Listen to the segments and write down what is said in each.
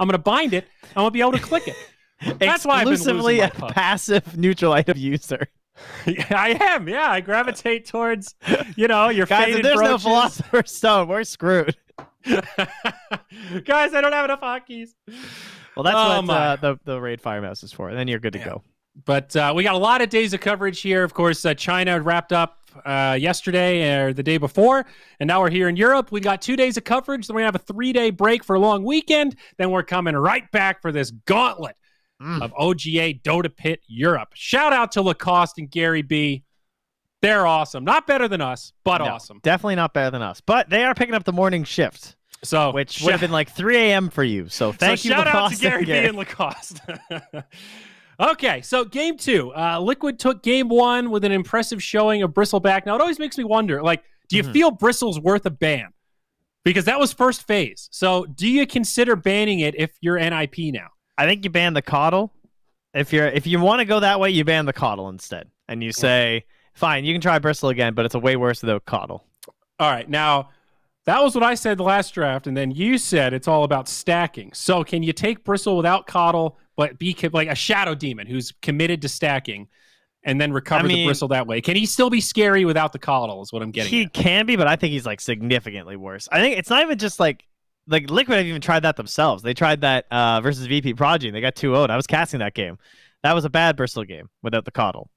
I'm going to bind it. I'm going to be able to click it. That's why I've been losing my a puck. passive neutral item user. I am. Yeah, I gravitate towards, your Guys, faded if there's brooches. no Philosopher's Stone, we're screwed. Guys, I don't have enough hotkeys. Well, that's what the Raid Fire Mouse is for. And then you're good to go. But we got a lot of days of coverage here. Of course, China wrapped up yesterday or the day before, and now we're here in Europe. We got 2 days of coverage. Then we're going to have a 3-day break for a long weekend. Then we're coming right back for this gauntlet of OGA Dota Pit Europe. Shout out to Lacoste and Gary B. They're awesome. Not better than us, but awesome. Definitely not better than us. But they are picking up the morning shift. So, which would have been like 3 a.m. for you. So thank you, shout Lacoste out to Gary B and Lacoste. Okay, so game 2. Liquid took game 1 with an impressive showing of Bristleback. Now, it always makes me wonder, do you feel Bristle's worth a ban? Because that was first phase. So do you consider banning it if you're NIP now? I think you ban the Coddle. If you want to go that way, you ban the Coddle instead. And you say, fine, you can try Bristle again, but it's a way worse without Coddle. All right, now, that was what I said the last draft, and then you said it's all about stacking. So can you take Bristle without Coddle, but be like a Shadow Demon who's committed to stacking, and then recover the Bristle that way? Can he still be scary without the Coddle is what I'm getting He at. can be, but I think he's significantly worse. I think it's not even just like Liquid have even tried that themselves. They tried that versus VP Prodigy, and they got 2-0'd. I was casting that game. That was a bad Bristle game without the Coddle.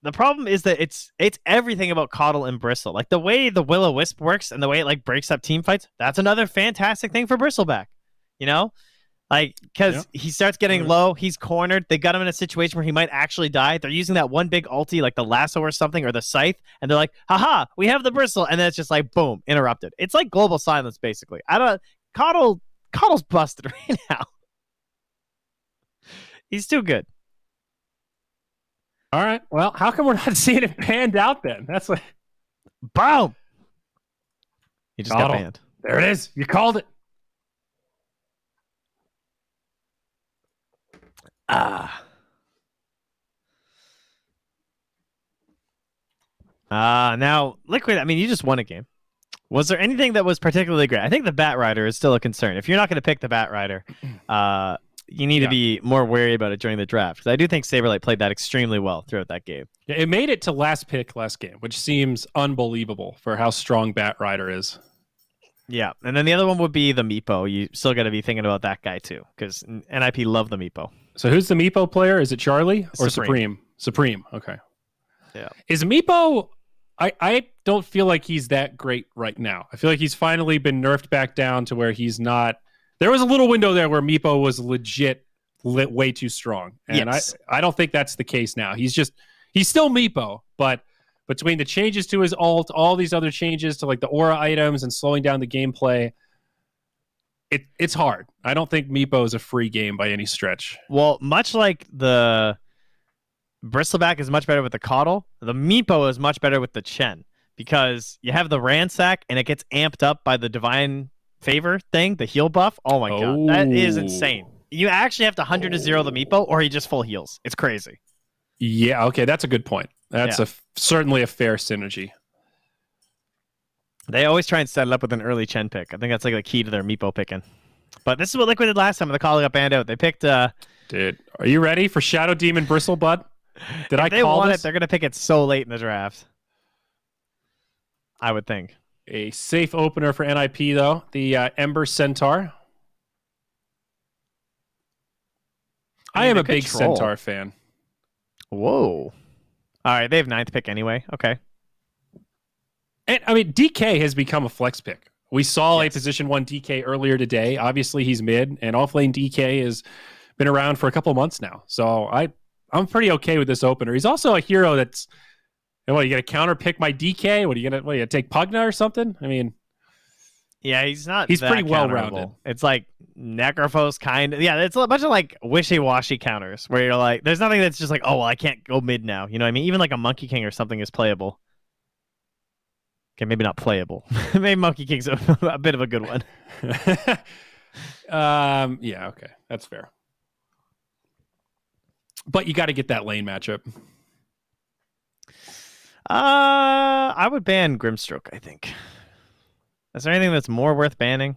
The problem is that it's everything about Coddle and Bristle. Like the way the Will-O-Wisp works and the way it breaks up team fights, that's another fantastic thing for Bristleback. Because he starts getting low, he's cornered. They got him in a situation where he might actually die. They're using that one big ulti, like the lasso or something, or the scythe, and they're like, haha, we have the Bristle, and then it's just boom, interrupted. It's like global silence, basically. Coddle's busted right now. He's too good. All right. Well, how come we're not seeing it banned out then? That's what. Boom. He just got banned. There it is. You called it. Now, Liquid, you just won a game. Was there anything that was particularly great? I think the Bat Rider is still a concern. If you're not going to pick the Bat Rider, you need to be more wary about it during the draft. Because I do think Saberlight played that extremely well throughout that game. Yeah, it made it to last pick last game, which seems unbelievable for how strong Bat Rider is. Yeah, and then the other one would be the Meepo. You still got to be thinking about that guy too, because NIP love the Meepo. So who's the Meepo player? Is it Charlie or Supreme? Supreme. Okay. Yeah. Is Meepo? I don't feel like he's that great right now. I feel like he's finally been nerfed back down to where he's not. There was a little window there where Meepo was legit way too strong, and I don't think that's the case now. He's still Meepo, but between the changes to his ult, all these other changes to the aura items and slowing down the gameplay, it's hard. I don't think Meepo is a free game by any stretch. Well, much like the Bristleback is much better with the Coddle, the Meepo is much better with the Chen, because you have the Ransack and it gets amped up by the Divine Favor thing, the heal buff. Oh my god, that is insane. You actually have to 100 to 0 the Meepo, or he just full heals. It's crazy. Yeah, okay, that's a good point. That's certainly a fair synergy. They always try and set it up with an early Chen pick. I think that's the key to their Meepo picking. But this is what Liquid did last time when the Coddle got banned out. They picked... Dude, are you ready for Shadow Demon Bristle, bud? If they want it, they're going to pick it so late in the draft. I would think. A safe opener for NIP, though. The Ember Centaur. I am a big Centaur fan. Whoa. All right, they have 9th pick anyway. Okay. And DK has become a flex pick. We saw a position 1 DK earlier today. Obviously, he's mid, and offlane DK has been around for a couple months now. So I'm pretty okay with this opener. He's also a hero that's... What, you going to counter pick my DK? What, are you going to take Pugna or something? Yeah, he's not. He's that pretty well rounded. It's like Necrophos kind of. Yeah, it's a bunch of wishy-washy counters where you're there's nothing that's just oh, well, I can't go mid now. You know what I mean? Even a Monkey King or something is playable. Okay, maybe not playable. Maybe Monkey King's a bit of a good one. Yeah, okay, that's fair. But you got to get that lane matchup. I would ban Grimstroke, I think. Is there anything that's more worth banning?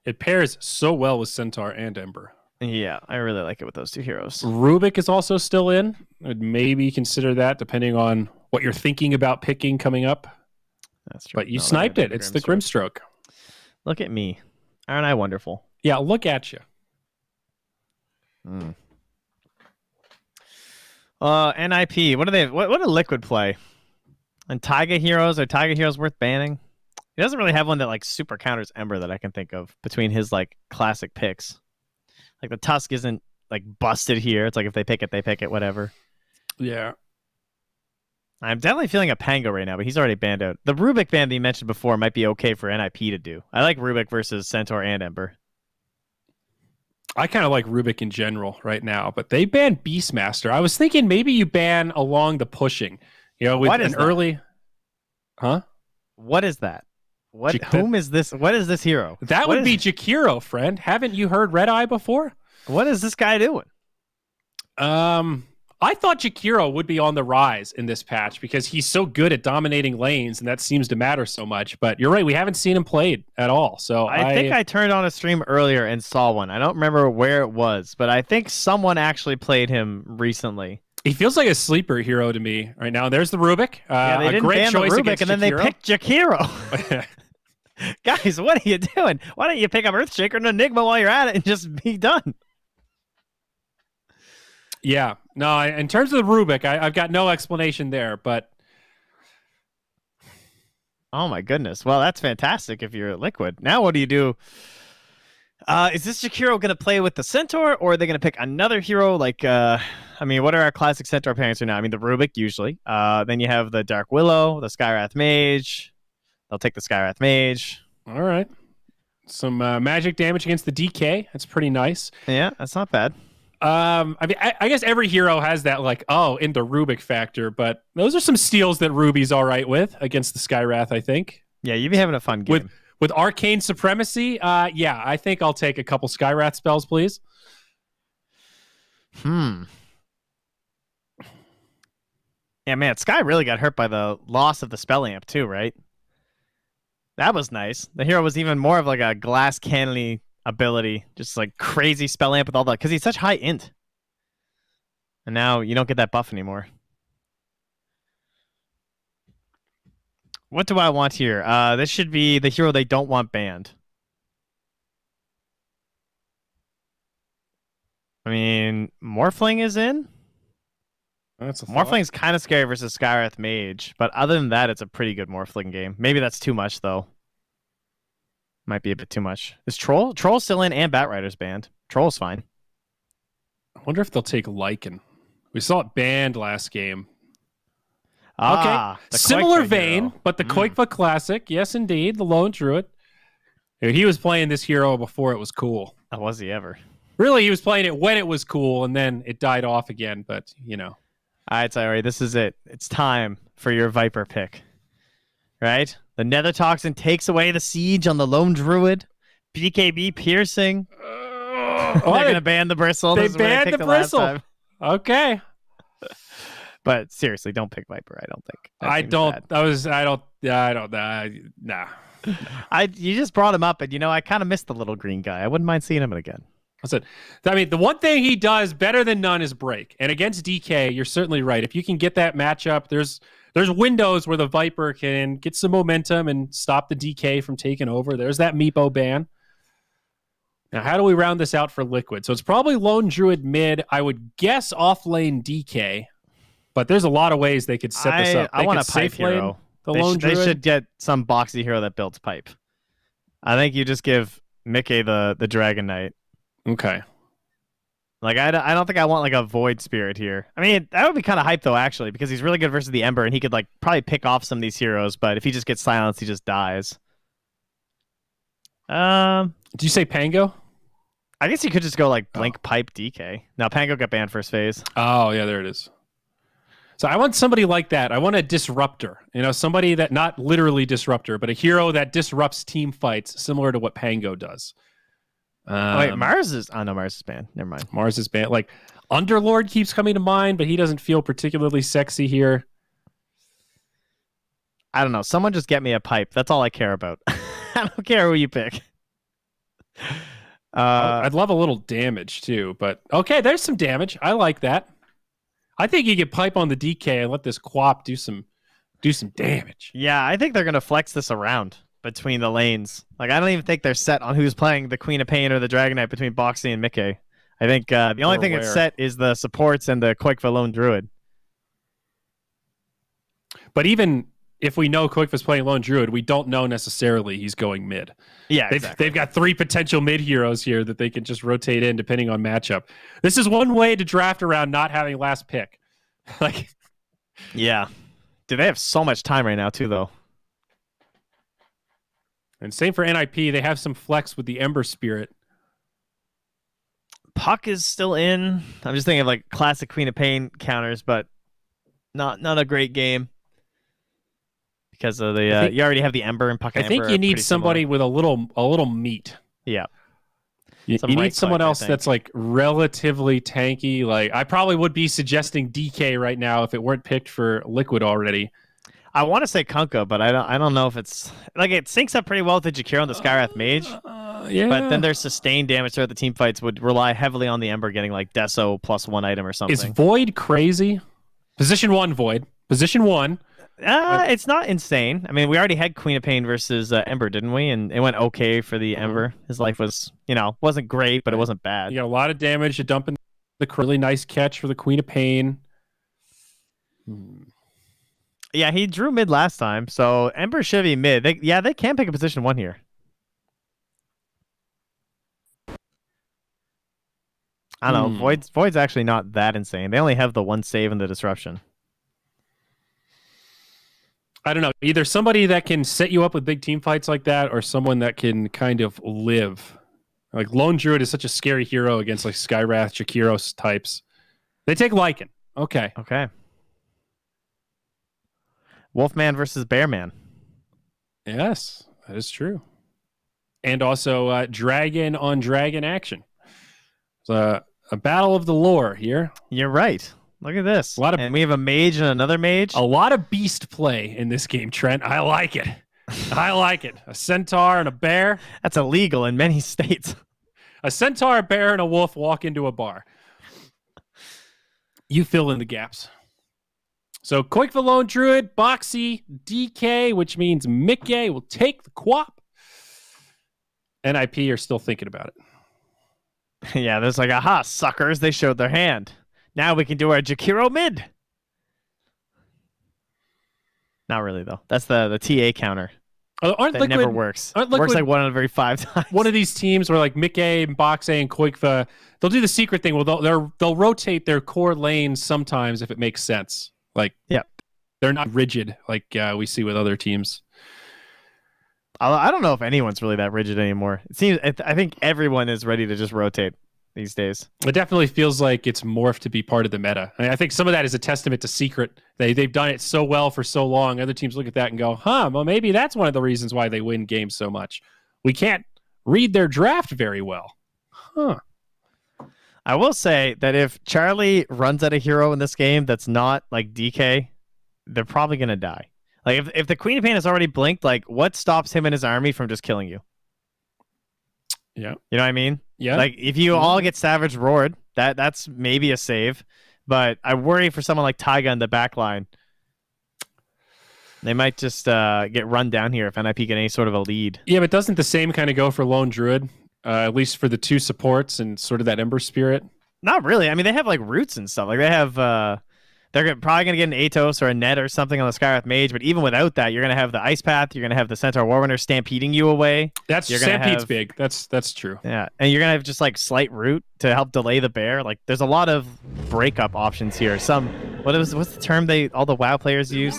It pairs so well with Centaur and Ember. Yeah, I really like it with those two heroes. Rubik is also still in. I'd maybe consider that depending on what you're thinking about picking coming up. That's true. But you sniped it. It's the Grimstroke. Look at me. Aren't I wonderful? Yeah, look at you. NIP. What do they? What do Liquid play? And Taiga heroes, are Taiga heroes worth banning? He doesn't really have one that like super counters Ember that I can think of between his like classic picks. Like the Tusk isn't like busted here. It's like if they pick it, they pick it, whatever. Yeah. I'm definitely feeling a Pango right now, but he's already banned out. The Rubik ban that you mentioned before might be okay for NIP to do. I like Rubik versus Centaur and Ember. I kind of like Rubik in general right now, but they banned Beastmaster. I was thinking maybe you ban along the pushing. You know, with an early... Huh? What is that? Whom is this? What is this hero? That would be Jakiro, friend. Haven't you heard Red Eye before? What is this guy doing? I thought Jakiro would be on the rise in this patch because he's so good at dominating lanes, and that seems to matter so much. But you're right, we haven't seen him played at all. So I think I turned on a stream earlier and saw one. I don't remember where it was, but I think someone actually played him recently. He feels like a sleeper hero to me right now. There's the Rubik. Yeah, they didn't ban the Rubik, and then they picked Jakiro. Guys, what are you doing? Why don't you pick up Earthshaker and Enigma while you're at it and just be done? Yeah. No, in terms of the Rubik, I've got no explanation there, but... Oh, my goodness. Well, that's fantastic if you're Liquid. Now what do you do? Is this Jakiro going to play with the Centaur, or are they going to pick another hero? Like, I mean, what are our classic Centaur pairings right now? I mean, the Rubik, usually. Then you have the Dark Willow, the Skywrath Mage. They'll take the Skywrath Mage. All right. Some magic damage against the DK. That's pretty nice. Yeah, that's not bad. I mean, I guess every hero has that, like, in the Rubik factor, but those are some steals that Ruby's all right with against the Skywrath, I think. Yeah, you'd be having a fun game. With Arcane Supremacy, yeah, I think I'll take a couple Skywrath spells, please. Yeah, man, Sky really got hurt by the loss of the spell amp too, right? That was nice. The hero was even more of like a glass cannon ability, just like crazy spell amp with all that, because he's such high int. And now you don't get that buff anymore. What do I want here? This should be the hero they don't want banned. I mean, Morphling is in. Morphling's kind of scary versus Skywrath Mage, but other than that, it's a pretty good Morphling game. Maybe that's too much, though. Might be a bit too much. Is Troll? Troll's still in and Batrider's banned. Troll's fine. I wonder if they'll take Lycan. We saw it banned last game. Okay. Similar vein, but the Koikva Classic. Yes, indeed. The Lone Druid. Dude, he was playing this hero before it was cool. Oh, was he ever? Really, he was playing it when it was cool, and then it died off again, but, you know. All right, Tyri, this is it. It's time for your Viper pick. Right? The Nether Toxin takes away the siege on the Lone Druid. BKB piercing. They're going to ban the Bristle. They banned the Bristle. Okay. But seriously, don't pick Viper, I don't think. Nah. You just brought him up, and, you know, I kind of missed the little green guy. I wouldn't mind seeing him again. I mean, the one thing he does better than none is break. And against DK, you're certainly right. If you can get that matchup, there's windows where the Viper can get some momentum and stop the DK from taking over. There's that Meepo ban. Now, how do we round this out for Liquid? So it's probably Lone Druid mid. I would guess off lane DK, but there's a lot of ways they could set this up. I want a pipe hero. They should get some boxy hero that builds pipe. I think you just give Mickey the Dragon Knight. Okay. Like, I don't think I want, like, a Void Spirit here. I mean, that would be kind of hype, though, actually, because he's really good versus the Ember, and he could, like, probably pick off some of these heroes, but if he just gets silenced, he just dies. Did you say Pango? I guess you could just go, like, Blink Pipe DK. Now, Pango got banned first phase. Oh, yeah, there it is. So I want somebody like that. I want a disruptor. You know, somebody that, not literally disruptor, but a hero that disrupts team fights, similar to what Pango does. Wait, Mars is... Oh, no, Mars is banned. Never mind. Mars is banned. Like, Underlord keeps coming to mind, but he doesn't feel particularly sexy here. I don't know. Someone just get me a pipe. That's all I care about. I don't care who you pick. I'd love a little damage too, but okay, there's some damage. I like that. I think you could pipe on the DK and let this Quap do some damage. Yeah, I think they're gonna flex this around between the lanes. Like, I don't even think they're set on who's playing the Queen of Pain or the Dragon Knight between Boxy and Mickey. I think the only thing that's set is the supports and the Quickva Lone Druid. But even if we know Quickva's playing Lone Druid, we don't know necessarily he's going mid. Yeah, exactly. They've got 3 potential mid heroes here that they can just rotate in depending on matchup. This is one way to draft around not having last pick. Like, yeah. Dude, they have so much time right now too, though. And same for NIP. They have some flex with the Ember Spirit. Puck is still in. I'm just thinking of like classic Queen of Pain counters, but not a great game because of the you already have the Ember and Puck. I think you need somebody with a little meat. Yeah, you need someone else that's like relatively tanky. Like, I probably would be suggesting DK right now if it weren't picked for Liquid already. I want to say Kunkka, but I don't know if it's like it syncs up pretty well with the Jakiro and the Skywrath Mage. Yeah. But then their sustained damage throughout the team fights would rely heavily on the Ember getting like Deso +1 item or something. Is Void crazy? Position 1 Void. Position 1. It's not insane. I mean, we already had Queen of Pain versus Ember, didn't we? And it went okay for the Ember. His life was, wasn't great, but it wasn't bad. You got a lot of damage. You dump in the really nice catch for the Queen of Pain. Yeah, he drew mid last time, so Ember should be mid. They can pick a position 1 here. I don't know. Void's actually not that insane. They only have the 1 save and the disruption. I don't know. Either somebody that can set you up with big team fights like that, or someone that can kind of live. Like, Lone Druid is such a scary hero against like Skywrath, Jakiros types. They take Lycan. Okay. Okay. Wolfman versus Bearman. Yes, that is true. And also dragon on dragon action. It's a battle of the lore here. You're right. Look at this. And we have a mage and another mage. A lot of beast play in this game, Trent. I like it. I like it. A centaur and a bear. That's illegal in many states. A centaur, a bear, and a wolf walk into a bar. You fill in the gaps. So Quickva Lone Druid, Boxy, DK, which means Mickey will take the Quap. NIP are still thinking about it. Yeah, there's like, aha, suckers, they showed their hand. Now we can do our Jakiro mid. Not really, though. That's the TA counter. That never works. Works like 1 out of every 5 times. One of these teams where like Mickey, Boxe, and Quickva, they'll do the secret thing. Well, they'll rotate their core lanes sometimes if it makes sense. Like, yeah, they're not rigid like we see with other teams. I don't know if anyone's really that rigid anymore. It seems I think everyone is ready to just rotate these days. It definitely feels like it's morphed to be part of the meta. I think some of that is a testament to Secret. They've done it so well for so long. Other teams look at that and go, well, maybe that's one of the reasons why they win games so much. We can't read their draft very well. I will say that if Charlie runs at a hero in this game that's not like DK, they're probably going to die. Like, if the Queen of Pain has already blinked, like, what stops him and his army from just killing you? Yeah. You know what I mean? Yeah. Like, if you all get Savage Roared, that's maybe a save. But I worry for someone like Taiga in the back line. They might just get run down here if NIP get any sort of a lead. Yeah, but doesn't the same kind of go for Lone Druid? At least for the 2 supports and sort of that Ember Spirit? Not really. I mean, they have like roots and stuff. Like, they have... they're probably going to get an Atos or a Net or something on the Skywrath Mage, but even without that, you're going to have the Ice Path, you're going to have the Centaur Warrunner stampeding you away. Stampede's big. That's true. Yeah, and you're going to have just like Slight Root to help delay the bear. Like, there's a lot of breakup options here. What's the term all the WoW players use?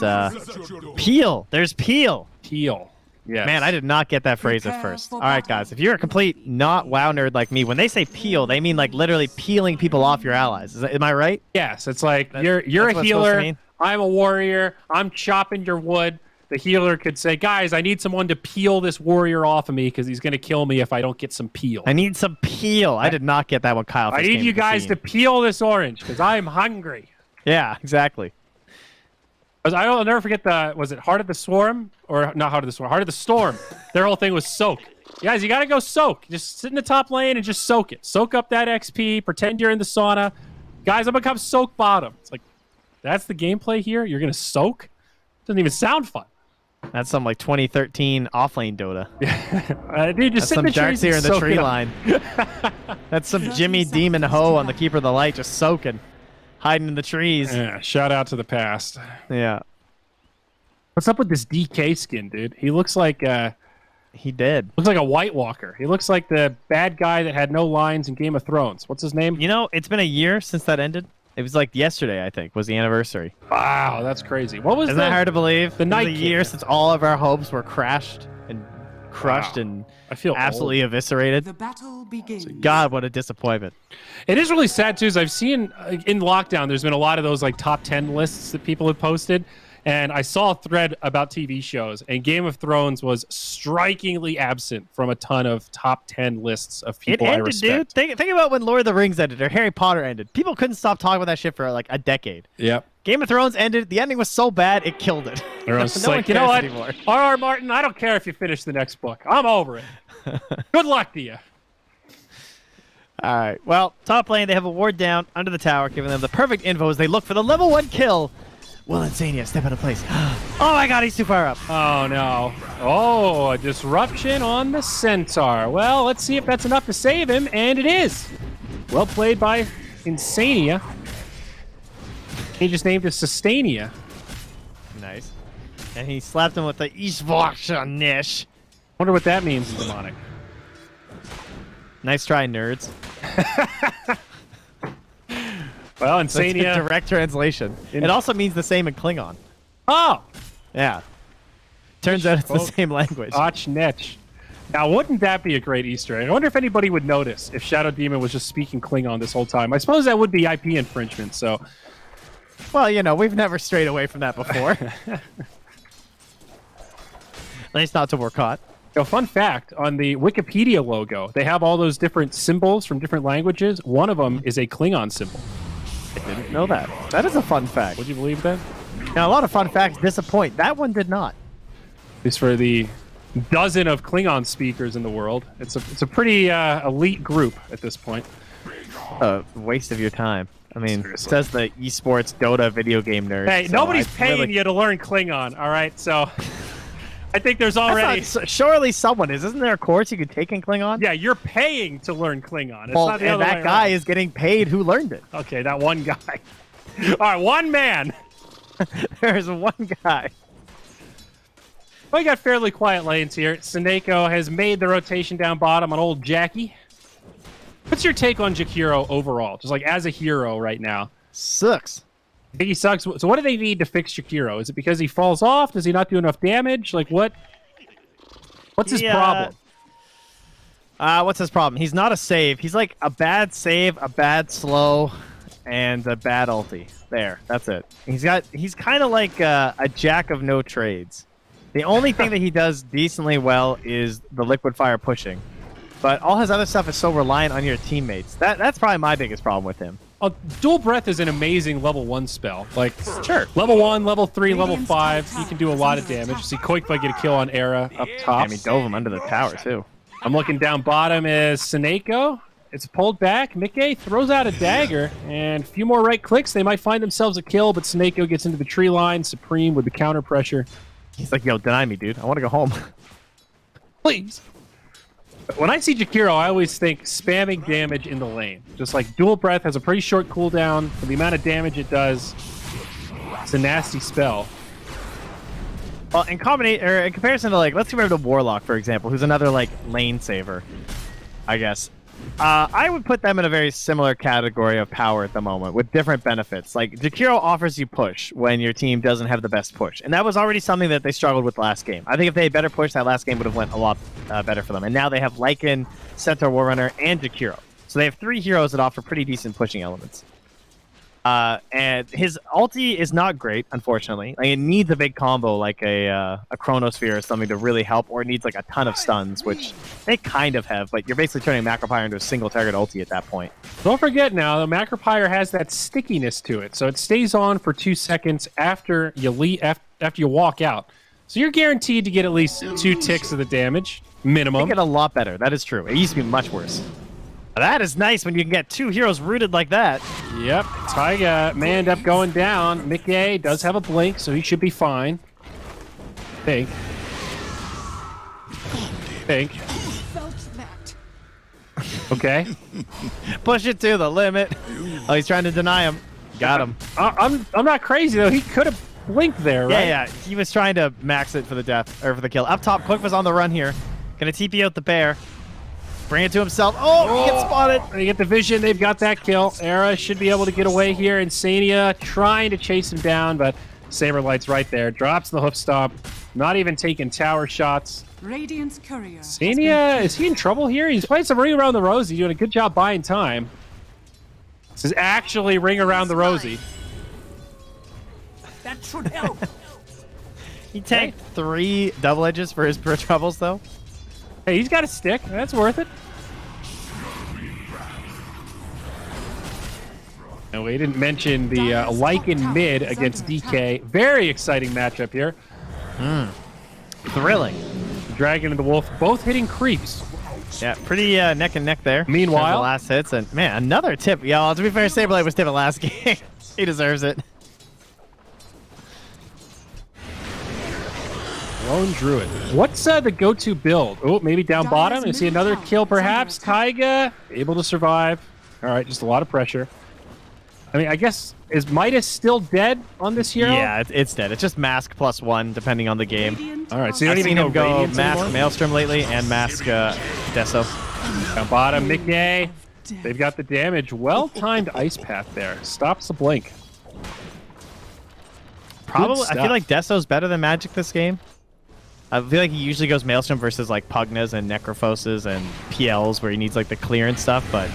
Peel. There's Peel. Peel. Yes. Man, I did not get that phrase at first. All right, guys, if you're a complete not WoW nerd like me, when they say peel, they mean like literally peeling people off your allies. Am I right? Yes, it's like you're a healer, I'm a warrior, I'm chopping your wood. The healer could say, guys, I need someone to peel this warrior off of me because he's going to kill me if I don't get some peel. I need some peel. I did not get that one, Kyle. I need you guys to peel this orange because I'm hungry. Yeah, exactly. I'll never forget was it Heart of the Swarm? Or not Heart of the Swarm, Heart of the Storm. Their whole thing was soak. Guys, you got to go soak. Just sit in the top lane and just soak it. Soak up that XP. Pretend you're in the sauna. Guys, I'm going to come soak bottom. It's like, that's the gameplay here? You're going to soak? Doesn't even sound fun. That's some like 2013 offlane Dota. Dude, just sit in the trees here in the tree up. line. That's some Jimmy Demon Ho on the Keeper of the Light just soaking. Hiding in the trees. Yeah, shout out to the past. Yeah. What's up with this DK skin, dude? He looks like he did. Looks like a White Walker. He looks like the bad guy that had no lines in Game of Thrones. What's his name? You know, it's been a year since that ended. It was like yesterday, I think, was the anniversary. Wow, that's crazy. What was Isn't that hard to believe? The night a year since all of our hopes were crashed and crushed and I feel absolutely eviscerated. The battle begins. God, what a disappointment. It is really sad too, is I've seen in lockdown there's been a lot of those like top 10 lists that people have posted. And I saw a thread about TV shows, and Game of Thrones was strikingly absent from a ton of top 10 lists of people it ended, I respect. Dude. Think about when Lord of the Rings ended or Harry Potter ended. People couldn't stop talking about that shit for like a decade. Yep. Game of Thrones ended. The ending was so bad, it killed it. Everyone's no like, you know what? Anymore. R.R. Martin, I don't care if you finish the next book. I'm over it. Good luck to you. All right. Well, top lane, they have a ward down under the tower, giving them the perfect info as they look for the level 1 kill. Will Insania step out of place? Oh my god, he's too far up. Oh no. Oh, a disruption on the Centaur. Well, let's see if that's enough to save him, and it is. Well played by Insania. He just named it Sustainia. Nice. And he slapped him with the Ishvaksha-nish. Wonder what that means in demonic. Nice try, nerds. Well, That's a Insania. direct translation. It also means the same in Klingon. Oh! Yeah. Turns out it's the same language. Ochnech. Now, wouldn't that be a great Easter egg? I wonder if anybody would notice if Shadow Demon was just speaking Klingon this whole time. I suppose that would be IP infringement, so... Well, you know, we've never strayed away from that before. At least not till we're caught. A fun fact, on the Wikipedia logo, they have all those different symbols from different languages. One of them is a Klingon symbol. I didn't know that. That is a fun fact. Would you believe that? Now, a lot of fun facts disappoint. That one did not. At least for the dozen of Klingon speakers in the world. It's a pretty elite group at this point. A waste of your time. I mean, Seriously. it says the esports Dota video game nerd. Hey, so nobody's I paying really... you to learn Klingon, all right? So I think there's already... Surely someone is. Isn't there a course you could take in Klingon? Yeah, you're paying to learn Klingon. It's Well, not the and other way that guy around. is getting paid who learned it. Okay, that one guy. All right, one man. There's one guy. Well, we got fairly quiet lanes here. Seneko has made the rotation down bottom on old Jackie. What's your take on Jakiro overall? Just like as a hero right now. Sucks. I think he sucks. So what do they need to fix Jakiro? Is it because he falls off? Does he not do enough damage? Like what? What's his problem? What's his problem? He's not a save. He's like a bad save, a bad slow, and a bad ulti. There, that's it. He's kind of like a jack of no trades. The only thing that he does decently well is the liquid fire pushing. But all his other stuff is so reliant on your teammates. That's probably my biggest problem with him. Dual Breath is an amazing level 1 spell. Like, sure. Level 1, level 3, level 5, you can do a lot of damage. See Koikva get a kill on Era up top. And he dove him under the tower, too. I'm looking down bottom is Seneko. It's pulled back. Mickey throws out a dagger, and a few more right clicks. They might find themselves a kill, but Seneko gets into the tree line. Supreme with the counter pressure. He's like, yo, deny me, dude. I want to go home. Please. When I see Jakiro, I always think spamming damage in the lane. Just like Dual Breath has a pretty short cooldown for the amount of damage it does. It's a nasty spell. Well, in comparison to, like, let's compare to Warlock, for example, who's another, like, lane saver, I guess. I would put them in a very similar category of power at the moment, with different benefits. Like, Jakiro offers you push when your team doesn't have the best push. And that was already something that they struggled with last game. I think if they had better push, that last game would have went a lot better for them. And now they have Lycan, Centaur Warrunner, and Jakiro. So they have 3 heroes that offer pretty decent pushing elements. And his ulti is not great, unfortunately. Like, it needs a big combo like a Chronosphere or something to really help, or it needs like a ton of stuns, which they kind of have, but you're basically turning Macropyre into a single target ulti at that point. Don't forget now, the Macropyre has that stickiness to it, so it stays on for 2 seconds after you walk out. So you're guaranteed to get at least 2 ticks of the damage. minimum. Get a lot better. That is true. It used to be much worse. That is nice when you can get 2 heroes rooted like that. Yep. Taiga may end up going down. Mickey does have a blink, so he should be fine. Think. Okay. Push it to the limit. Oh, he's trying to deny him. Got him. I'm not crazy though. He could have blinked there, right? Yeah. He was trying to max it for the death or for the kill. Up top, Quick was on the run here. Gonna TP out the bear. Bring it to himself. Oh, he gets spotted. They get the vision. They've got that kill. Era should be able to get away here. Insania trying to chase him down, but Saberlight's right there. Drops the hoof stomp. Not even taking tower shots. Radiant's courier. Insania, is he in trouble here? He's playing some Ring Around the Rosie, doing a good job buying time. This is actually Ring Around the Rosie. That should help. He tanked 3 double edges for his troubles, though. Hey, he's got a stick. That's worth it. And we didn't mention the Lycan mid against DK. Very exciting matchup here. Thrilling. Dragon and the Wolf both hitting creeps. Yeah, pretty neck and neck there. Meanwhile, the last hits, and man, another tip. Yeah, to be fair, Saberlight was tipping last game. He deserves it. Lone Druid. What's the go-to build? Oh, maybe down bottom. I see another kill, perhaps. Taiga able to survive. All right, just a lot of pressure. I mean, I guess, is Midas still dead on this hero? Yeah, it's dead. It's just Mask +1, depending on the game. All right, so you don't I've even seen know him go Radiance Mask anymore? Maelstrom lately and Mask Deso. Down bottom, Mickey. They've got the damage. Well-timed Ice Path there. Stops the blink. Probably, I feel like Deso's better than Magic this game. I feel like he usually goes Maelstrom versus like Pugnas and Necrophoses and PLs where he needs like the clearance stuff, but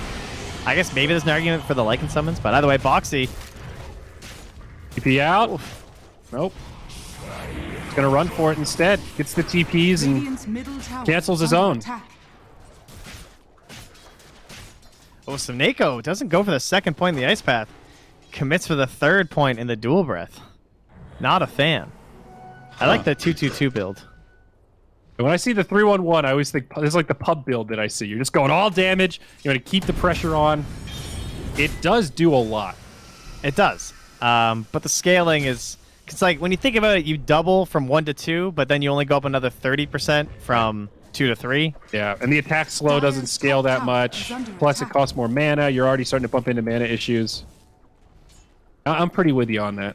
I guess maybe there's an argument for the Lycan summons, but either way, Boxy. TP out. Oof. Nope. He's going to run for it instead. Gets the TPs and cancels his own. Oh, Sneko doesn't go for the second point in the Ice Path. Commits for the 3rd point in the Dual Breath. Not a fan. I like the 2-2-2 build. When I see the 3-1-1, I always think this is like the pub build that I see. You're just going all damage. You want to keep the pressure on. It does do a lot. It does. But the scaling is... It's like, when you think about it, you double from 1 to 2, but then you only go up another 30% from 2 to 3. Yeah, and the attack slow doesn't scale that much. Plus, it costs more mana. You're already starting to bump into mana issues. I'm pretty with you on that.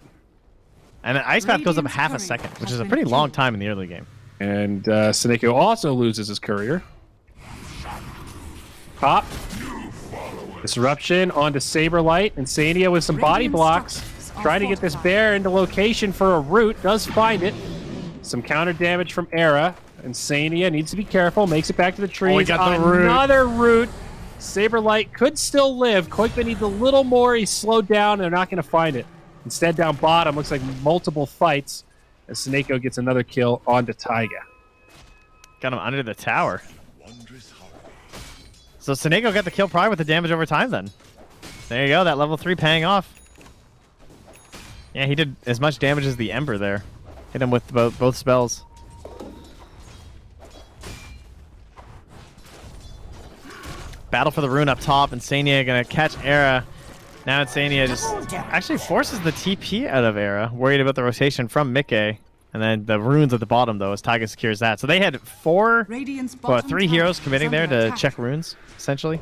And then Ice Path goes up half a second, which is a pretty long time in the early game. And Sneko also loses his courier. Pop. Disruption onto Saberlight. Insania with some body blocks. Trying to get this bear into location for a root. Does find it. Some counter damage from Era. Insania needs to be careful. Makes it back to the trees. Oh, he got the root. Another root. Saberlight could still live. Koikman needs a little more. He's slowed down. They're not going to find it. Instead, down bottom, looks like multiple fights as Sneko gets another kill onto Taiga. Got him under the tower. So Sneko got the kill probably with the damage over time then. There you go, that level 3 paying off. Yeah, he did as much damage as the Ember there. Hit him with both spells. Battle for the rune up top. Insania gonna catch Era. Now Insania just actually forces the TP out of Era. Worried about the rotation from Mickey. And then the runes at the bottom, though, as Taiga secures that. So they had 3 heroes committing there to check runes, essentially.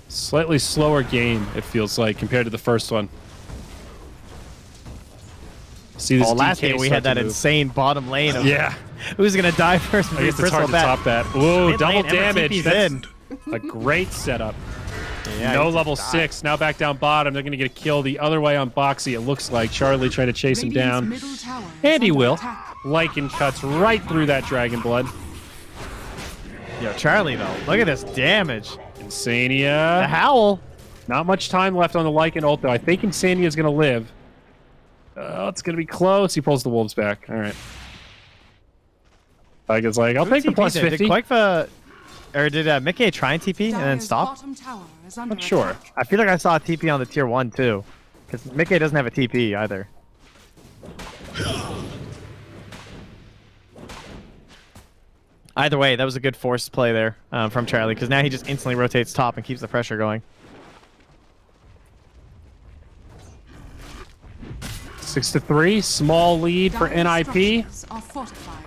Slightly slower game, it feels like, compared to the first one. See this last DK game we had that insane bottom lane of who's going to die first. I guess it's hard to top that. Whoa, double damage. That's a great setup. Yeah, no level 6. Now back down bottom. They're going to get a kill the other way on Boxy, it looks like. Charlie trying to chase him down. And he will. Lycan cuts right through that Dragon Blood. Yo, Charlie, though. Look at this damage. Insania. The Howl. Not much time left on the Lycan ult, though. I think Insania is going to live. It's going to be close. He pulls the wolves back. All right. Taiga's like, I'll take the plus 50. Did Quakefa, or did Mickey try and TP and then stop? Not sure. I feel like I saw a TP on the tier 1 too, because Mickey doesn't have a TP either. Either way, that was a good forced play there from Charlie, because now he just instantly rotates top and keeps the pressure going. 6-3, small lead for Dire's NIP. structures are fortified.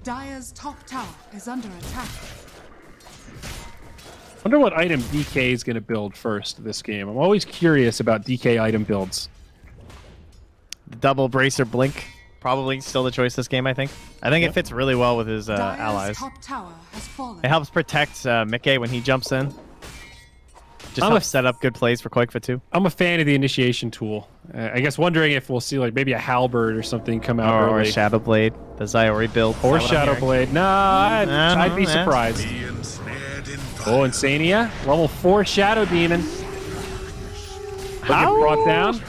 Dire's top tower is under attack. Wonder what item DK is going to build first this game. I'm always curious about DK item builds. The double bracer blink, probably still the choice this game, I think. I think it fits really well with his Dire's allies. top tower has fallen. It helps protect Mickey when he jumps in. Just I'm helps set up good plays for Koikfa too. I'm a fan of the initiation tool. I guess wondering if we'll see like maybe a halberd or something come out Or early. a Shadow Blade, the Zyori build. Or Shadow Blade. No, I'd be yeah. surprised. Oh, Insania, level 4 Shadow Demon. How? Get brought down.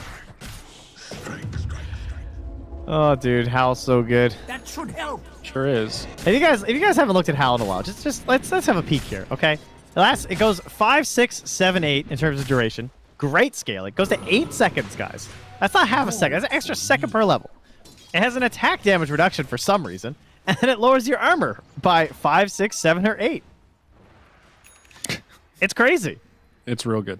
Oh, dude, Hal's so good. That should help. Sure is. If you guys haven't looked at Hal in a while, just let's have a peek here, okay? It goes 5, 6, 7, 8 in terms of duration. Great scale. It goes to 8 seconds, guys. That's not half a second. That's an extra second per level. It has an attack damage reduction for some reason, and then it lowers your armor by 5, 6, 7, or 8. It's crazy. It's real good.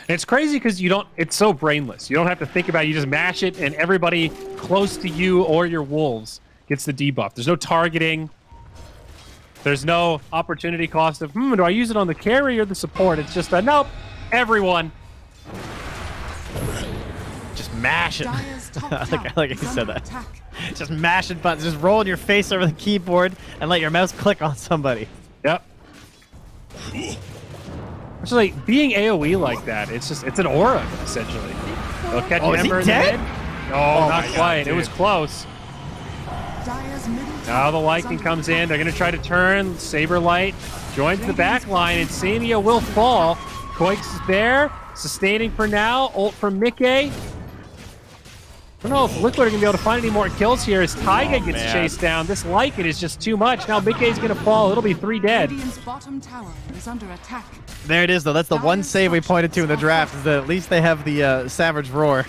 And it's crazy because it's so brainless. You don't have to think about it. You just mash it, and everybody close to you or your wolves gets the debuff. There's no targeting. There's no opportunity cost of, do I use it on the carry or the support? It's just a, nope, everyone. Just mash it. Dire's top I tower like is he said under that. attack. Just mashing buttons. Just rolling your face over the keyboard and let your mouse click on somebody. Yep. It's like being AoE like that. It's an aura essentially. They'll catch Oh, is he Ember in dead? the head. No, not quite. It was close. Dire's middle Now tower the is Lightning under comes attack. in. They're going to try to turn. Saberlight joins the back line, and Samia will fall. Koix is there, sustaining for now. Ult from Mickey. I don't know if Liquid are going to be able to find any more kills here as Taiga gets man. chased down. This Lycan is just too much. Now Mickey's going to fall. It'll be 3 dead. Radiant's bottom tower is under attack. There it is, though. That's the one save we pointed to in the draft, is that at least they have the Savage Roar.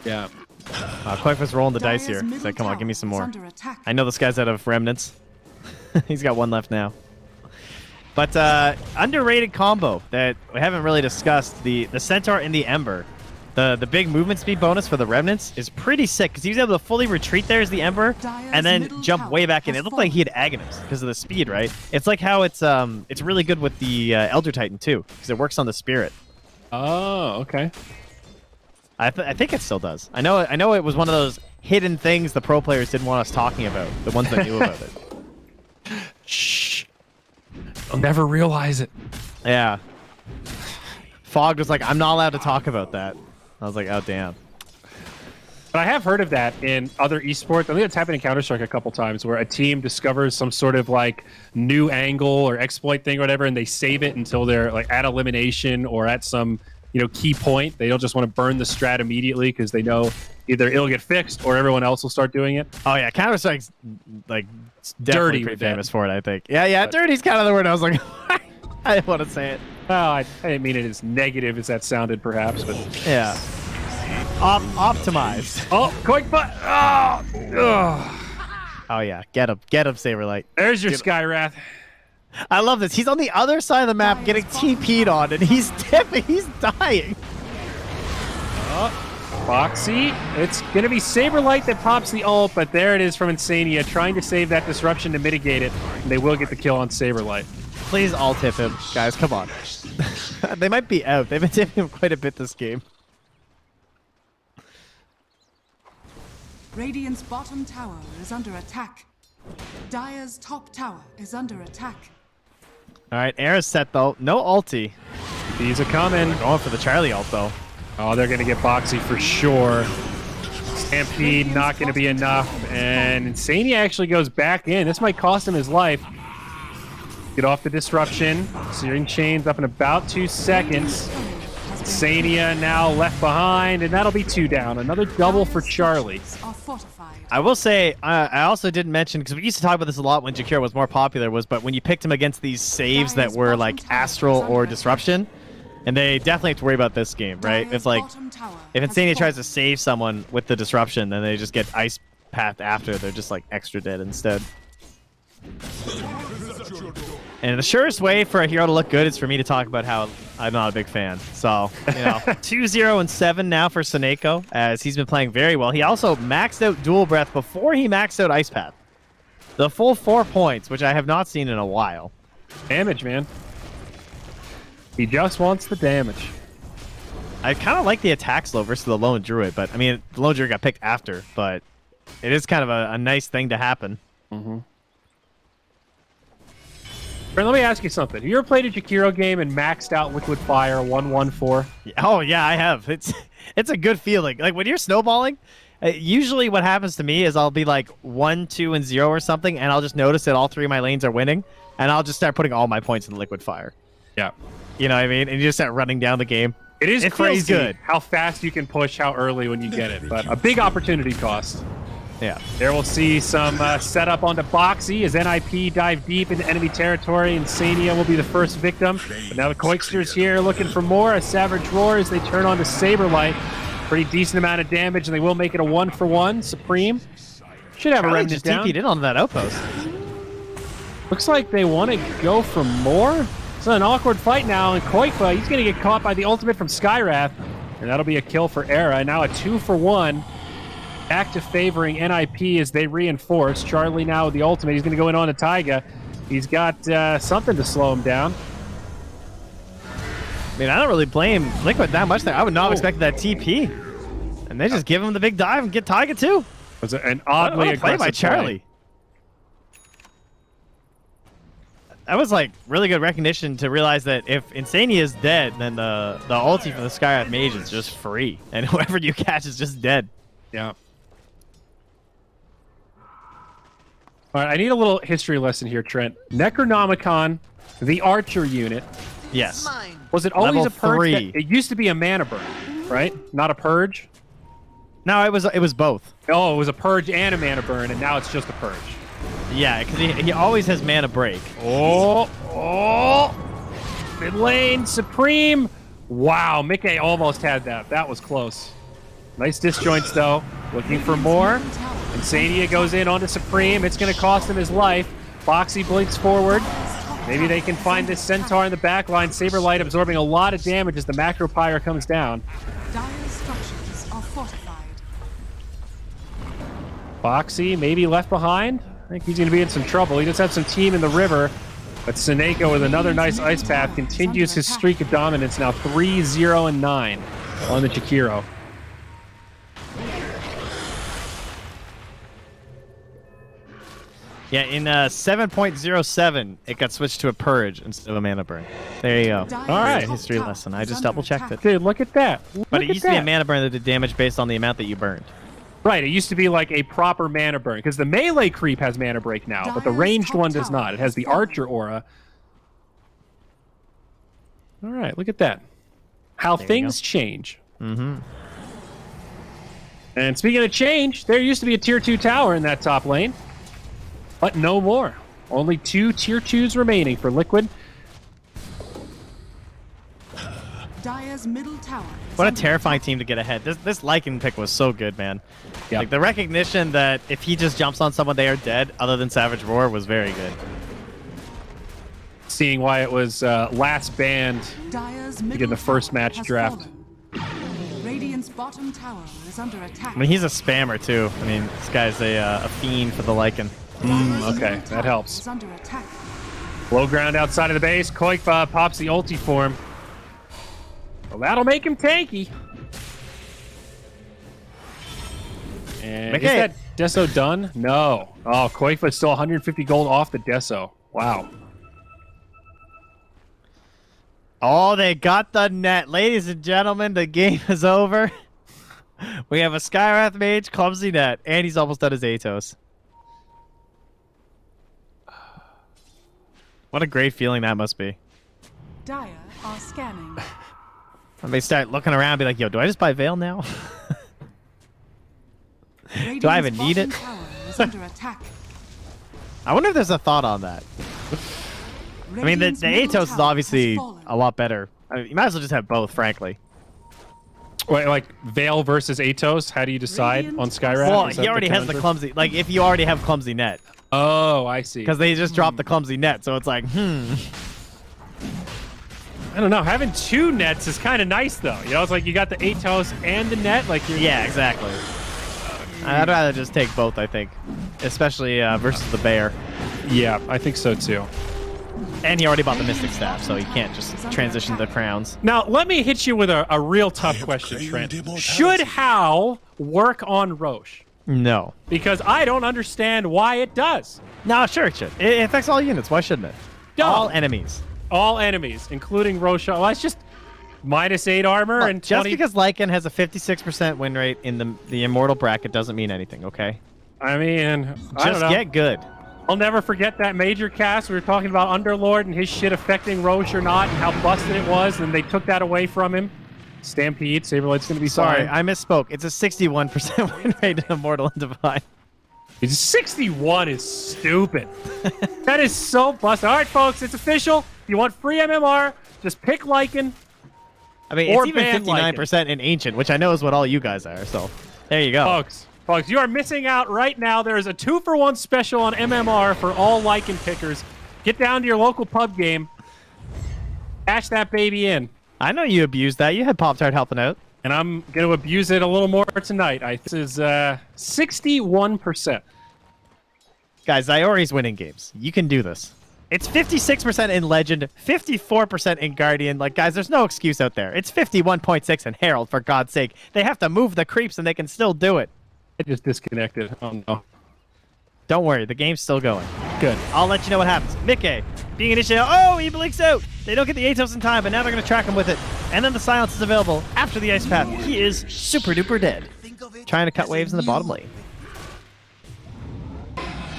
Yeah. Koikfa's rolling the dice Dire's here. He's middle like, come on, tower give me some is more. under attack. I know this guy's out of remnants. He's got 1 left now. But underrated combo that we haven't really discussed, the Centaur and the Ember. The big movement speed bonus for the remnants is pretty sick, because he was able to fully retreat there as the Ember and then jump way back in. It looked like he had Aghanim's because of the speed, right? It's like how it's really good with the Elder Titan too, because it works on the Spirit. Oh, okay. I think it still does. I know it was one of those hidden things the pro players didn't want us talking about, the ones that knew about it. Shh. I'll never realize it. Yeah. Fog was like, I'm not allowed to talk about that. I was like, oh, damn. But I have heard of that in other esports. I think it's happened in Counter-Strike a couple times where a team discovers some sort of like new angle or exploit thing or whatever, and they save it until they're like at elimination or at some key point. They don't just want to burn the strat immediately because they know either it'll get fixed or everyone else will start doing it. Oh yeah, Counter-Strike's like Dirty definitely pretty with that. famous for it, I think. Yeah, dirty's kind of the word. I was like, I didn't want to say it. Well, I didn't mean it as negative as that sounded, perhaps, but Yeah. Optimized. oh, quick butt! Oh, Oh yeah, get him, Saberlight. there's your Skywrath. I love this. He's on the other side of the map getting TP'd on, and he's tipping. He's dying. Foxy, it's gonna be Saberlight that pops the ult, but there it is from Insania, trying to save that disruption to mitigate it, and they will get the kill on Saberlight. Please all tip him, guys. Come on. They might be out. They've been tipping him quite a bit this game. Radiant's bottom tower is under attack. Dire's top tower is under attack. All right, Era's set though. No ulti. These are coming. Going for the Charlie ult though. Oh, they're gonna get Boxy for sure. Stampede not gonna be enough, and Insania actually goes back in. This might cost him his life. Get off the disruption. Searing Chains up in about 2 seconds. Insania now left behind, and that'll be 2 down. Another double for Charlie. Are fortified. I will say, I also didn't mention, because we used to talk about this a lot when Jakiro was more popular, but when you picked him against these saves that were like Astral or Disruption, And they definitely have to worry about this game, right? It's like, if Insania tries to save someone with the disruption, then they just get Ice Path after. They're just like extra dead instead. And the surest way for a hero to look good is for me to talk about how I'm not a big fan. So, you know, 2-0-7 now for Seneko, as he's been playing very well. He also maxed out Dual Breath before he maxed out Ice Path. The full 4 points, which I have not seen in a while. Damage, man. He just wants the damage. I kind of like the attack slow versus the Lone Druid, but I mean, the Lone Druid got picked after, but it is kind of a nice thing to happen. Mm-hmm. Brent, let me ask you something. Have you ever played a Jakiro game and maxed out Liquid Fire 1-1-4? Oh, yeah, I have. It's a good feeling. Like, when you're snowballing, usually what happens to me is I'll be like 1-2-0 or something, and I'll just notice that all 3 of my lanes are winning, and I'll just start putting all my points in Liquid Fire. Yeah. You know what I mean? And you just start running down the game. It feels good. How fast you can push, how early when you get it, but a big opportunity cost. Yeah. There we'll see some setup onto Boxy as NIP dive deep into enemy territory, and Sania will be the first victim. But now the Koiksters here looking for more. A Savage Roar as they turn on to Saberlight. Pretty decent amount of damage, and they will make it a 1-for-1. Supreme should have a remnant just down. TP'd in on that outpost. Looks like they want to go for more. It's an awkward fight now, and Koikfa, he's going to get caught by the ultimate from Skywrath, and that'll be a kill for Era. Now a 2-for-1. Back to favoring NIP as they reinforce. Charlie now with the ultimate. He's going to go in on a Taiga. He's got something to slow him down. I mean, I don't really blame Liquid that much there. I would not have expected that TP. And they just give him the big dive and get Taiga too. It was an oddly aggressive play by Charlie. Play. That was like really good recognition to realize that if Insania is dead, then the ulti from the Skywrath Mage is just free. And whoever you catch is just dead. Yeah. All right, I need a little history lesson here, Trent. Necronomicon, the Archer unit. Yes. Was it always Level a purge? 3. It used to be a mana burn, right? Not a purge? No, it was both. Oh, it was a purge and a mana burn, and now it's just a purge. Yeah, because he always has mana break. Oh! Mid lane, Supreme. Wow, Mickey almost had that. That was close. Nice disjoints, though. Looking for more. Insania goes in onto Supreme. It's going to cost him his life. Boxy blinks forward. Maybe they can find this Centaur in the back line. Saberlight absorbing a lot of damage as the Macro Pyre comes down. Dire structures are fortified. Boxy maybe left behind. I think he's going to be in some trouble. He just had some team in the river. But Seneko with another nice Ice Path continues his streak of dominance. Now 3-0-9 on the Jakiro. Yeah, in 7.07, it got switched to a purge instead of a mana burn. There you go. All right. History lesson. I just double-checked it. Dude, look at that. But it used to be a mana burn that did damage based on the amount that you burned. Right, it used to be like a proper mana burn, because the melee creep has mana break now, but the ranged one does not. It has the Archer aura. All right, look at that. How things change. Mm-hmm. And speaking of change, there used to be a tier 2 tower in that top lane. But no more. Only 2 tier 2s remaining for Liquid. Dire's middle tower. What a terrifying team to get ahead. This Lycan pick was so good, man. Yep. Like the recognition that if he just jumps on someone, they are dead, other than Savage Roar, was very good. Seeing why it was last banned in the first match draft. Radiant's bottom tower is under attack. I mean, he's a spammer too. I mean, this guy's a fiend for the Lycan. Okay, that helps. Is under attack. Low ground outside of the base. Koikfa pops the ulti for him. Well, that'll make him tanky. And is that Deso done? No. Oh, Koikfa's still 150 gold off the Deso. Wow. Oh, they got the net. Ladies and gentlemen, the game is over. We have a Skywrath Mage, clumsy net, and he's almost done his Atos. What a great feeling that must be. Dire are scanning. And they start looking around and be like, yo, do I just buy Veil now? Do I even need it? Is under attack. I wonder if there's a thought on that. I mean, the Atos is obviously a lot better I mean, you might as well just have both, frankly. Wait, like Vale versus Atos? How do you decide on Skyrat? Well, Is that he already has the conundrum? clumsy. Like, if you already have clumsy net, Oh, I see. because they just dropped the clumsy net, so it's like, I don't know. Having two nets is kind of nice, though. You know, it's like you got the Atos and the net. Like, Yeah, exactly. I'd rather just take both, I think, especially versus the bear. Yeah, I think so too. And he already bought the Mystic Staff, so he can't just transition to crowns. Now, let me hit you with a real tough question, Trent. Should Hal work on Roche? No. Because I don't understand why it does. No, sure it should. It affects all units. Why shouldn't it? No. All enemies. All enemies, including Roche. Well, it's just -8 armor Look, and just 20... because Lycan has a 56% win rate in the Immortal bracket doesn't mean anything, okay? I mean, I don't Just know. get good. I'll never forget that major cast. We were talking about Underlord and his shit affecting Roche or not and how busted it was, and they took that away from him. Stampede, Saberlight's going to be Sorry, fine. I misspoke. It's a 61% win rate in Immortal and Divine. 61 is stupid. That is so busted. All right, folks, it's official. If you want free MMR, just pick Lycan. I mean, Or it's even ban 59% in Ancient, which I know is what all you guys are, so there you go. Folks, you are missing out right now. There is a 2-for-1 special on MMR for all Lycan pickers. Get down to your local pub game. Cash that baby in. I know you abused that. You had Pop-Tart helping out. And I'm going to abuse it a little more tonight. This is 61%. Guys, Iori's winning games. You can do this. It's 56% in Legend, 54% in Guardian. Like, guys, there's no excuse out there. It's 51.6 in Herald, for God's sake. They have to move the creeps, and they can still do it. I just disconnected. Oh, no. Don't worry, the game's still going. Good. I'll let you know what happens. Mickey, being initiated. Oh, he blinks out. They don't get the Atos in time, but now they're going to track him with it. And then the silence is available after the Ice Path. He is super duper dead. Trying to cut waves in the bottom lane.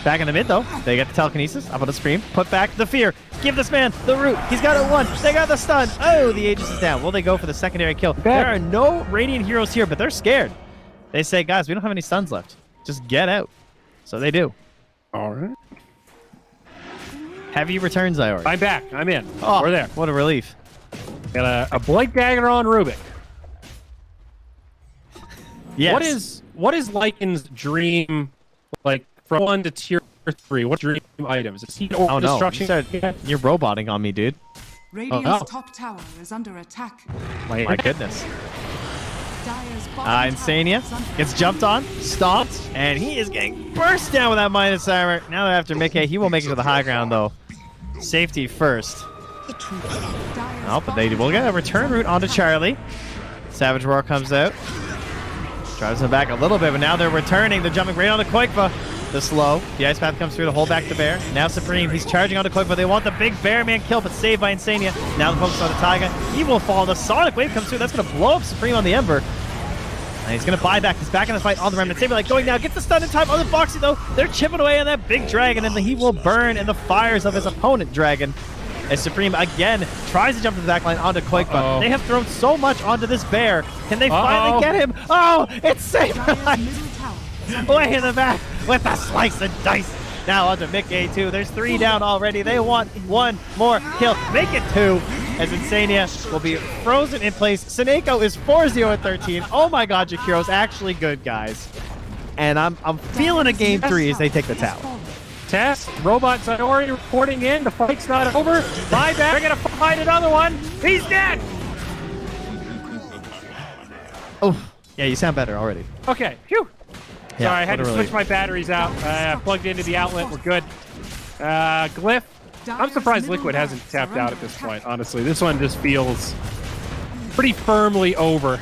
Back in the mid, though. They get the telekinesis. Up on the Supreme. Put back the fear. Give this man the root. He's got it one. They got the stun. Oh, the Aegis is down. Will they go for the secondary kill? There are no Radiant heroes here, but they're scared. They say, guys, we don't have any stuns left. Just get out. So they do. All right. Heavy returns, Iori. I'm back. I'm in. Oh, we're there. What a relief. Got a Blake Dagger on Rubik. Yes. What is Lycan's dream, like, from 1 to tier 3? What dream items? Is he Oh, no. destruction? You're roboting on me, dude. Radiant's no. top tower is under attack. My goodness. Dire's bottom Insania tower is under gets jumped on, stomped, and he is getting burst down with that minus armor. Now they're after Mickey. He will make it to the high ground, though. Safety first. Oh, but they will get a return route onto Charlie. Savage Roar comes out. Drives him back a little bit, but now they're returning. They're jumping right onto Koikva. The slow. The Ice Path comes through to hold back the bear. Now Supreme. He's charging onto Koikva. They want the big bear man kill, but saved by Insania. Now the focus on the Taiga. He will fall. The Sonic Wave comes through. That's going to blow up Supreme on the Ember. And he's going to buy back. He's back in the fight on the Remnant. Saberlight going now. Gets the stun in time on the Boxy, though. They're chipping away on that big dragon, and he will burn in the fires of his opponent dragon. As Supreme again tries to jump to the backline onto Koikva. They have thrown so much onto this bear. Can they finally get him? Oh, it's Saberlight! middle tower. Way in the back with a slice and dice. Now onto Mickey 2. There's 3 down already. They want 1 more kill. Make it 2. As Insania will be frozen in place. Seneko is 4-0 at 13. Oh my god, Jakiro's actually good, guys. And I'm feeling a game 3 as they take the tower. Test, robots are already reporting in. The fight's not over. Buyback. They're going to find another one. He's dead. Oh, yeah, you sound better already. Okay. Phew. Yeah, Sorry, I had to literally. switch my batteries out. Plugged into the outlet. We're good. Glyph. I'm surprised Liquid hasn't tapped out at this point, honestly. This one just feels pretty firmly over.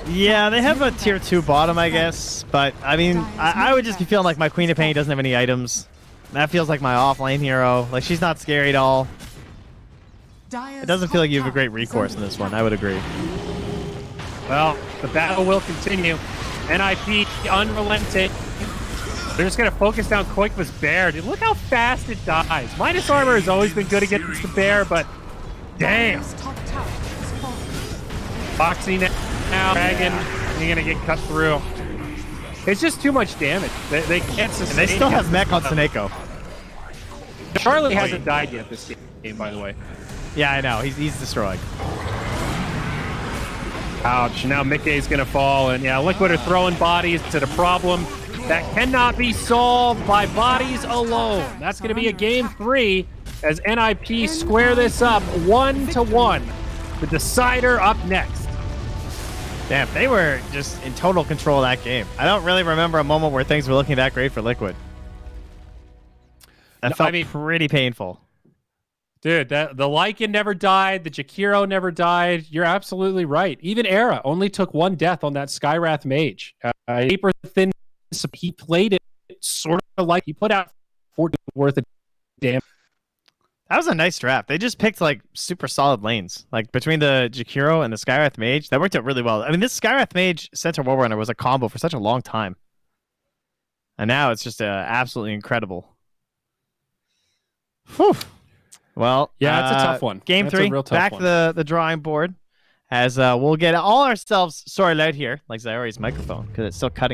Yeah, they have a tier 2 bottom, I guess. But, I mean, I would just be feeling like my Queen of Pain doesn't have any items. That feels like my offlane hero. Like, she's not scary at all. It doesn't feel like you have a great recourse in this one. I would agree. Well, the battle will continue. NIP unrelenting. They're just going to focus down Koikva's bear. Dude, look how fast it dies. Minus armor has always been good against the bear, but damn. Boxing now, dragon, you're going to get cut through. It's just too much damage. They can't sustain. And they still have mech on Seneko. Charlie hasn't died yet this game, by the way. Yeah, I know. He's destroying. Ouch. Now Mickey's going to fall. And yeah, Liquid are throwing bodies to the problem that cannot be solved by bodies alone. That's going to be a game 3 as NIP square this up 1-1. The decider up next. Damn, they were just in total control of that game. I don't really remember a moment where things were looking that great for Liquid. That felt pretty painful. Dude, the Lycan never died. The Jakiro never died. You're absolutely right. Even Era only took 1 death on that Skywrath Mage. Paper thin. He played it sort of like he put out 40 worth of damage. That was a nice draft. They just picked like super solid lanes. Like between the Jakiro and the Skywrath Mage, that worked out really well. I mean, this Skywrath Mage Centaur Warrunner was a combo for such a long time. And now it's just absolutely incredible. Whew. Well, yeah, it's a tough one. Game 3, back to the drawing board as we'll get all ourselves sorted out here, like Zyori's microphone, because it's still cutting.